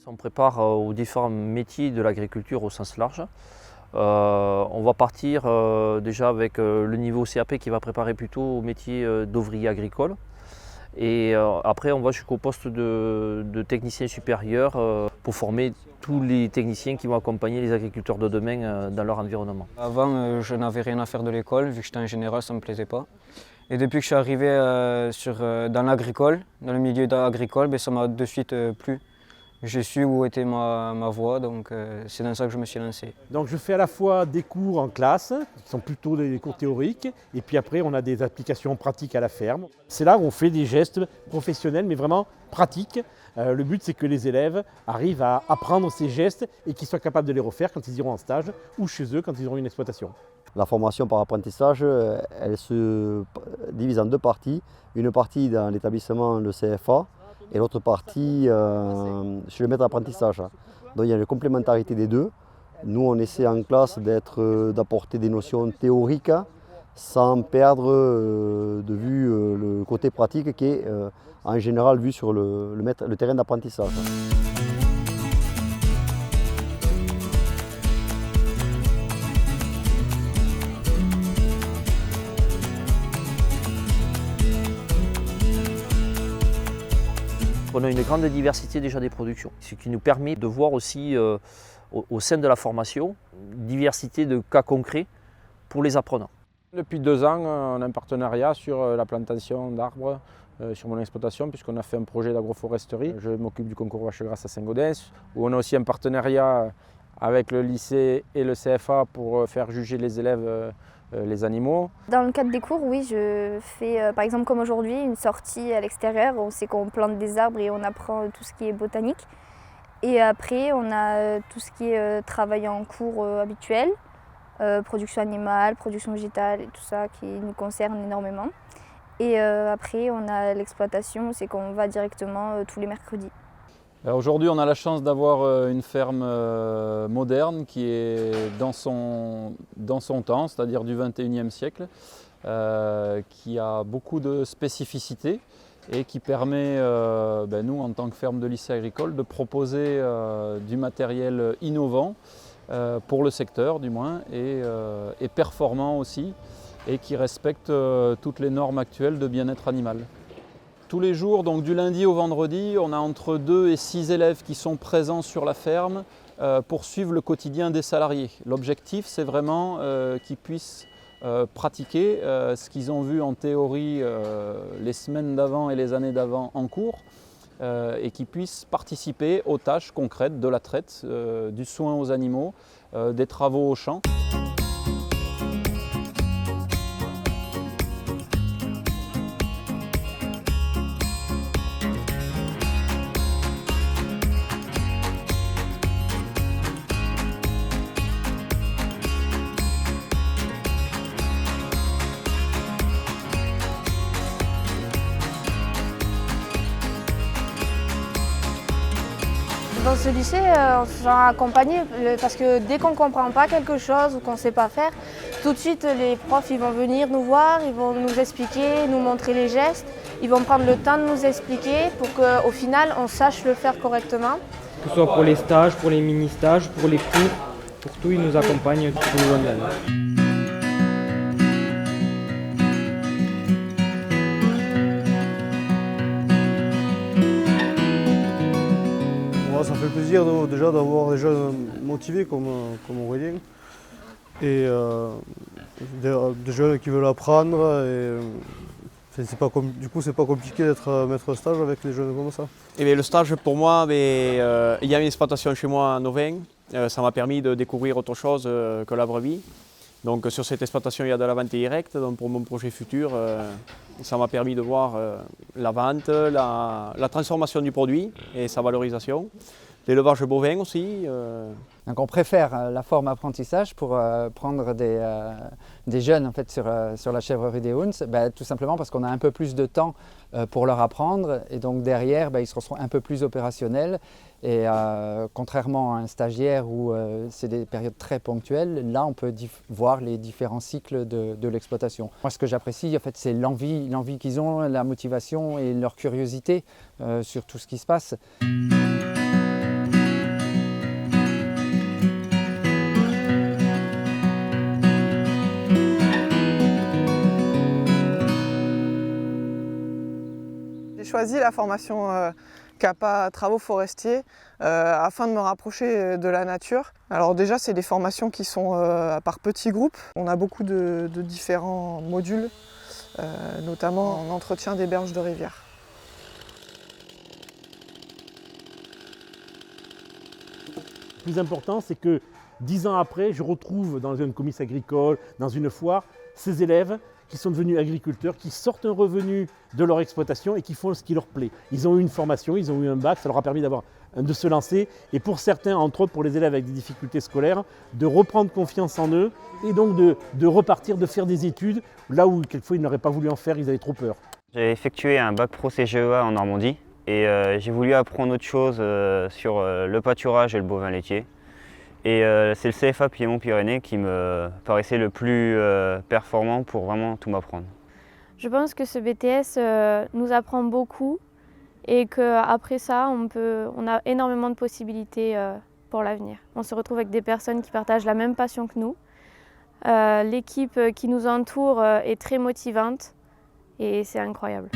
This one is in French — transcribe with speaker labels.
Speaker 1: On prépare aux différents métiers de l'agriculture au sens large. On va partir déjà avec le niveau CAP qui va préparer plutôt au métier d'ouvrier agricole. Et après, on va jusqu'au poste de technicien supérieur pour former tous les techniciens qui vont accompagner les agriculteurs de demain dans leur environnement.
Speaker 2: Avant, je n'avais rien à faire de l'école, vu que j'étais en général, ça ne me plaisait pas. Et depuis que je suis arrivé dans l'agricole, dans le milieu agricole, ça m'a de suite plu. J'ai su où était ma voie, donc c'est dans ça que je me suis lancé.
Speaker 3: Donc je fais à la fois des cours en classe, qui sont plutôt des cours théoriques, et puis après on a des applications pratiques à la ferme. C'est là où on fait des gestes professionnels, mais vraiment pratiques. Le but c'est que les élèves arrivent à apprendre ces gestes et qu'ils soient capables de les refaire quand ils iront en stage ou chez eux quand ils auront une exploitation.
Speaker 4: La formation par apprentissage, elle se divise en deux parties. Une partie dans l'établissement, le CFA, et l'autre partie chez le maître d'apprentissage. Donc il y a une complémentarité des deux. Nous, on essaie en classe d'apporter des notions théoriques sans perdre de vue le côté pratique qui est en général vu sur le terrain d'apprentissage.
Speaker 1: On a une grande diversité déjà des productions, ce qui nous permet de voir aussi au sein de la formation une diversité de cas concrets pour les apprenants.
Speaker 5: Depuis 2 ans, on a un partenariat sur la plantation d'arbres sur mon exploitation, puisqu'on a fait un projet d'agroforesterie. Je m'occupe du concours Vache-Grasse à Saint-Gaudens, où on a aussi un partenariat avec le lycée et le CFA pour faire juger les élèves les animaux.
Speaker 6: Dans le cadre des cours, oui, je fais par exemple comme aujourd'hui une sortie à l'extérieur. On sait qu'on plante des arbres et on apprend tout ce qui est botanique. Et après, on a tout ce qui est travail en cours habituel, production animale, production végétale et tout ça qui nous concerne énormément. Et après, on a l'exploitation, c'est qu'on va directement tous les mercredis.
Speaker 7: Aujourd'hui, on a la chance d'avoir une ferme moderne qui est dans son temps, c'est-à-dire du 21e siècle, qui a beaucoup de spécificités et qui permet, nous, en tant que ferme de lycée agricole, de proposer du matériel innovant pour le secteur, du moins, et performant aussi, et qui respecte toutes les normes actuelles de bien-être animal. Tous les jours, donc du lundi au vendredi, on a entre 2 et 6 élèves qui sont présents sur la ferme pour suivre le quotidien des salariés. L'objectif, c'est vraiment qu'ils puissent pratiquer ce qu'ils ont vu en théorie les semaines d'avant et les années d'avant en cours et qu'ils puissent participer aux tâches concrètes de la traite, du soin aux animaux, des travaux au champ.
Speaker 8: Dans ce lycée, on se sent accompagné parce que dès qu'on ne comprend pas quelque chose ou qu'on ne sait pas faire, tout de suite les profs ils vont venir nous voir, ils vont nous expliquer, nous montrer les gestes, ils vont prendre le temps de nous expliquer pour qu'au final on sache le faire correctement.
Speaker 9: Que ce soit pour les stages, pour les mini-stages, pour les cours, pour tout, ils nous accompagnent tout au long de l'année.
Speaker 10: Ça fait plaisir déjà d'avoir des jeunes motivés comme Aurélien et des jeunes qui veulent apprendre. Du coup, c'est pas compliqué d'être maître stage avec des jeunes comme ça.
Speaker 11: Et le stage, pour moi, il y a une exploitation chez moi à Novin. Ça m'a permis de découvrir autre chose que la brebis. Donc sur cette exploitation, il y a de la vente directe. Donc pour mon projet futur, ça m'a permis de voir la vente, la transformation du produit et sa valorisation. L'élevage bovin aussi.
Speaker 12: Donc on préfère la forme apprentissage pour prendre des jeunes en fait, sur la chèvrerie des Hunts, tout simplement parce qu'on a un peu plus de temps pour leur apprendre et donc derrière ils seront un peu plus opérationnels et contrairement à un stagiaire où c'est des périodes très ponctuelles, là on peut voir les différents cycles de l'exploitation. Moi ce que j'apprécie en fait, c'est l'envie qu'ils ont, la motivation et leur curiosité sur tout ce qui se passe.
Speaker 13: choisi la formation CAPA Travaux Forestiers afin de me rapprocher de la nature. Alors déjà, c'est des formations qui sont par petits groupes. On a beaucoup de différents modules, notamment en entretien des berges de rivière.
Speaker 3: Le plus important, c'est que 10 ans après, je retrouve dans une comice agricole, dans une foire, ces élèves qui sont devenus agriculteurs, qui sortent un revenu de leur exploitation et qui font ce qui leur plaît. Ils ont eu une formation, ils ont eu un bac, ça leur a permis de se lancer. Et pour certains, entre autres pour les élèves avec des difficultés scolaires, de reprendre confiance en eux et donc de repartir, de faire des études, là où quelquefois ils n'auraient pas voulu en faire, ils avaient trop peur.
Speaker 14: J'ai effectué un bac pro CGEA en Normandie et j'ai voulu apprendre autre chose sur le pâturage et le bovin laitier. Et c'est le CFA Piémont-Pyrénées qui me paraissait le plus performant pour vraiment tout m'apprendre.
Speaker 8: Je pense que ce BTS nous apprend beaucoup et qu'après ça, on a énormément de possibilités pour l'avenir. On se retrouve avec des personnes qui partagent la même passion que nous. L'équipe qui nous entoure est très motivante et c'est incroyable.